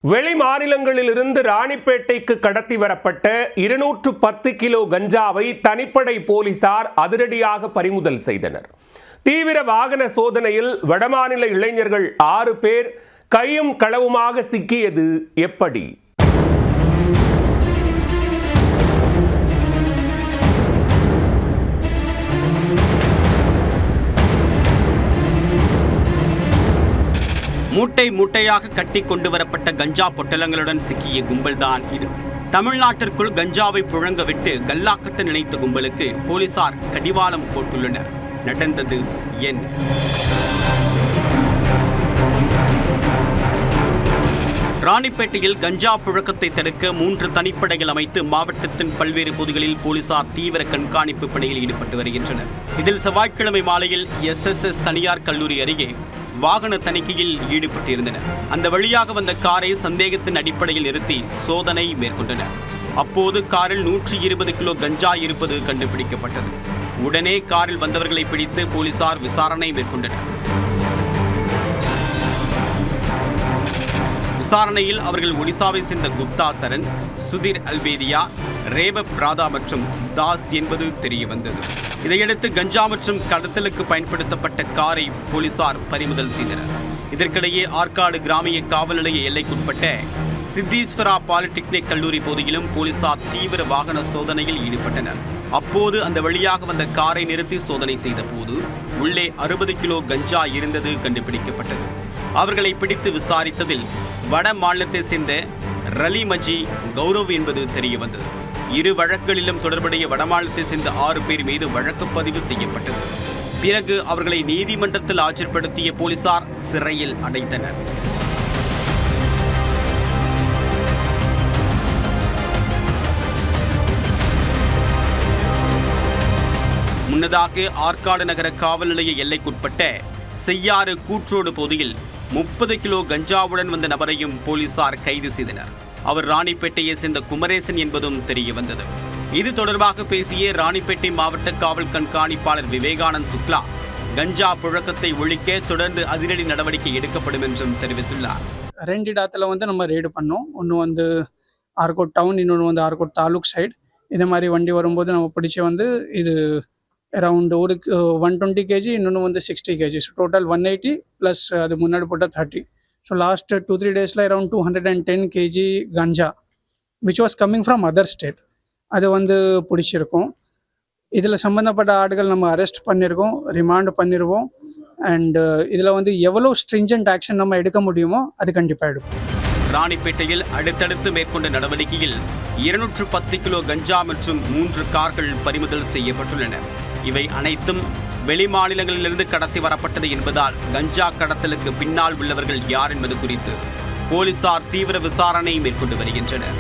வெளி மாநிலங்களிலிருந்து ராணிப்பேட்டைக்கு கடத்தி வரப்பட்ட 210 கிலோ கஞ்சாவை தனிப்படை போலீசார் அதிரடியாக பறிமுதல் செய்தனர். தீவிர வாகன சோதனையில் வடமாநில இளைஞர்கள் 6 பேர் கையும் களவுமாக சிக்கியது எப்படி? மூட்டை மூட்டையாக கட்டி கொண்டு வரப்பட்ட கஞ்சா பொட்டலங்களுடன் சிக்கிய கும்பல்தான் இது. தமிழ்நாட்டிற்குள் கஞ்சாவை புழங்க விட்டு கல்லாக்கட்ட நினைத்த கும்பலுக்கு போலீசார் கடிவாளம் போட்டுள்ளனர். நடந்தது என்ன? ராணிப்பேட்டையில் கஞ்சா புழக்கத்தை தடுக்க 3 தனிப்படைகள் அமைத்து மாவட்டத்தின் பல்வேறு பகுதிகளில் போலீசார் தீவிர கண்காணிப்பு பணியில் ஈடுபட்டு வருகின்றனர். இதில் செவ்வாய்க்கிழமை மாலையில் SSS தனியார் கல்லூரி அருகே வாகன தணிக்கையில் ஈடுபட்டிருந்தனர். அந்த வழியாக வந்த காரை சந்தேகத்தின் அடிப்படையில் நிறுத்தி சோதனை மேற்கொண்டனர். அப்போது காரில் 120 கிலோ கஞ்சா இருப்பது கண்டுபிடிக்கப்பட்டது. உடனே காரில் வந்தவர்களை பிடித்து போலீசார் விசாரணை மேற்கொண்டனர். விசாரணையில் அவர்கள் ஒடிசாவை சேர்ந்த குப்தா சரண், சுதீர் அல்பேதியா, ரேபப் ராதா மற்றும் தாஸ் என்பது தெரிய வந்தது. இதையடுத்து கஞ்சா மற்றும் கடத்தலுக்கு பயன்படுத்தப்பட்ட காரை போலீசார் பறிமுதல் செய்தனர். இதற்கிடையே ஆற்காடு கிராமிய காவல் நிலைய எல்லைக்குட்பட்ட சித்தீஸ்வரா பாலிடெக்னிக் கல்லூரி பகுதியிலும் போலீசார் தீவிர வாகன சோதனையில் ஈடுபட்டனர். அப்போது அந்த வழியாக வந்த காரை நிறுத்தி சோதனை செய்த போது உள்ளே 60 கிலோ கஞ்சா இருந்தது கண்டுபிடிக்கப்பட்டது. அவர்களை பிடித்து விசாரித்ததில் வட மாநிலத்தை சேர்ந்த ரலிமஜி கௌரவ் என்பது தெரிய வந்தது. 2 வழக்குகளிலும் தொடர்புடைய வடமாநிலத்தை சேர்ந்த 6 பேர் மீது வழக்கு பதிவு செய்யப்பட்டது. பிறகு அவர்களை நீதிமன்றத்தில் ஆஜர்படுத்திய போலீசார் சிறையில் அடைத்தனர். முன்னதாக ஆற்காடு நகர காவல் நிலைய எல்லைக்குட்பட்ட செய்யாறு கூற்றோடு பகுதியில் 30 கிலோ கஞ்சாவுடன் வந்த நபரையும் போலீசார் கைது செய்தனர். அவர் ராணிப்பேட்டையை சேர்ந்த குமரேசன் என்பதும் தெரிய வந்தது. இது தொடர்பாக பேசிய ராணிப்பேட்டை மாவட்ட காவல் கண்காணிப்பாளர் விவேகானந்த் சுக்லா, கஞ்சா புழக்கத்தை ஒழிக்க தொடர்ந்து அதிரடி நடவடிக்கை எடுக்கப்படும் என்றும் தெரிவித்துள்ளார். 2 இடத்துல நம்ம ரெய்டு பண்ணோம். ஒன்று ஆர்கோட் டவுன், இன்னொன்று ஆர்கோட் தாலுக் சைடு. இதே மாதிரி வண்டி வரும்போது நம்ம பிடிச்சி இது அரவுண்ட் 120 kg, இன்னொன்று 60 kg. ஸோ டோட்டல் 180 ப்ளஸ் அது முன்னாடி போட்ட 30. ஸோ லாஸ்ட் 2-3 டேஸில் around 210 kg ganja which was coming from other state அது பிடிச்சிருக்கோம். இதில் சம்மந்தப்பட்ட ஆட்கள் நம்ம அரெஸ்ட் பண்ணியிருக்கோம், ரிமாண்ட் பண்ணிடுவோம். அண்ட் இதில் எவ்வளோ ஸ்ட்ரிஞ்சன்ட் ஆக்ஷன் நம்ம எடுக்க முடியுமோ அது கண்டிப்பாக எடுப்போம். ராணிப்பேட்டையில் அடுத்தடுத்து மேற்கொண்ட நடவடிக்கையில் 210 கிலோ கஞ்சா மற்றும் 3 கார்கள் பறிமுதல் செய்யப்பட்டுள்ளன. இவை அனைத்தும் வெளி மாநிலங்களிலிருந்து கடத்தி வரப்பட்டது என்பதால் கஞ்சா கடத்தலுக்கு பின்னால் உள்ளவர்கள் யார் என்பது குறித்து போலீசார் தீவிர விசாரணை மேற்கொண்டு வருகின்றனர்.